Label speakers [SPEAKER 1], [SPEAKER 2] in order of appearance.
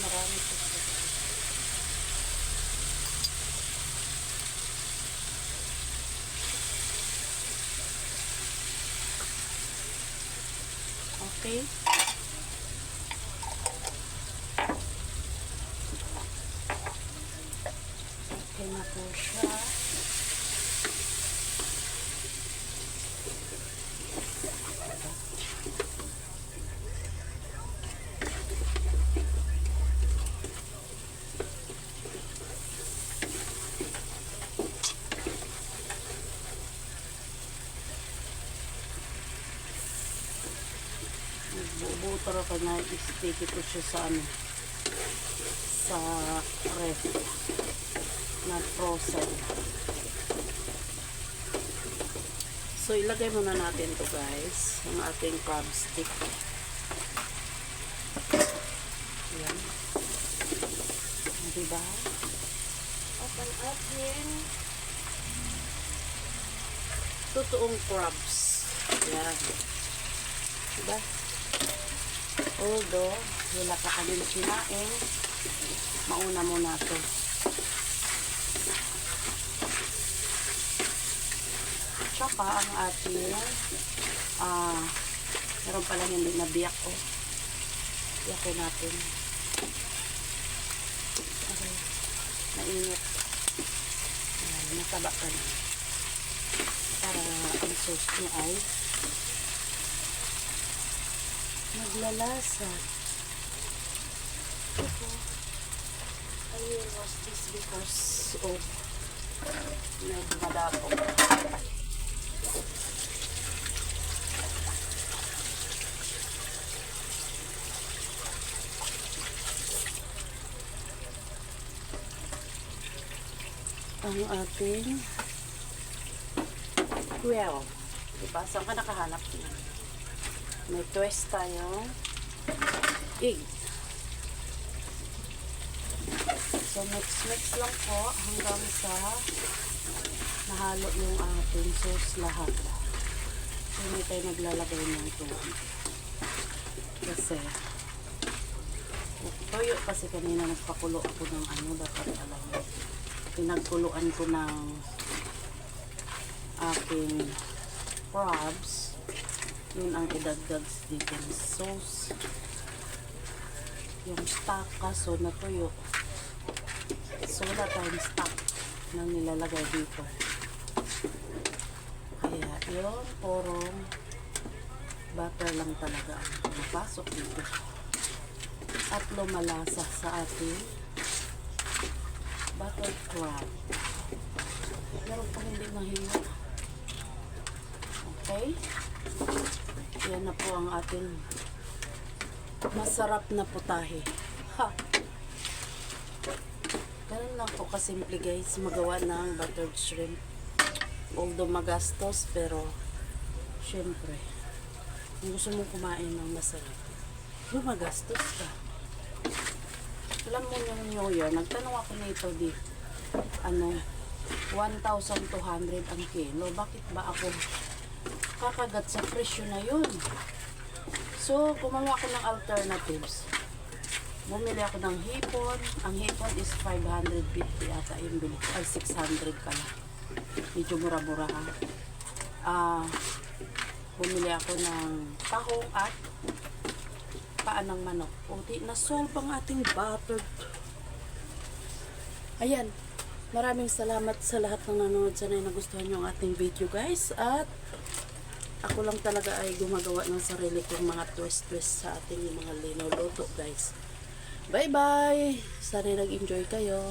[SPEAKER 1] marami po siya. Okay. Okay na po siya. Bubuto ka na i-stick ito siya sa sa ref na frozen. So ilagay muna natin to guys, ang ating crab stick. Yan. Diba? At ang ating totoong crabs. Yan. Diba? Although, wala pa kami kinain, mauna muna ito. Tsaka ang ating meron pala hindi nabiyak oh. Biyakin natin. Okay. Mainit. Nataba ka na. Para ang sauce niya ay naglalasa. I will wash this because of nagmadapog. Ang ating quail. Diba? Saan ka nakahanap niya? May twist tayong egg. So, mix-mix lang po hanggang sa nahalo yung ating sauce lahat. So, hindi tayo naglalagay ng tubig. Kasi, toyo kasi kanina nagpakulo ako ng dapat alam mo. Pinagkuluan ko ng aking crabs. Yun ang idagdag dito ng sauce. Yung stock kaso na tuyo. So wala tayong stock na nilalagay dito. Kaya yun, purong butter lang talaga ang napasok dito. At lumalasa sa ating butter crab. Meron pa hindi mahinga. Okay? Yan na po ang ating masarap na putahe. Ha! Ganun lang po kasimple guys, magawa ng buttered shrimp. Although magastos, pero syempre, kung gusto mong kumain ng masarap, magastos ka. Alam mo yung New Year, nagtanong ako nito di 1,200 ang kilo. Bakit ba ako kakagat sa presyo na yun? So, gumawa ako ng alternatives. Bumili ako ng hipon. Ang hipon is 550 ata yung bili ko. Ay, 600 pala. Medyo mura-mura ha. Bumili ako ng tahong at paan ng manok. O, na-solve ang ating buttered. Ayan. Maraming salamat sa lahat ng nanonood. Sana ay nagustuhan nyo ang ating video guys. At ako lang talaga ay gumagawa ng sarili kong mga twist-twist sa ating mga linuluto guys. Bye-bye! Sana nag-enjoy kayo.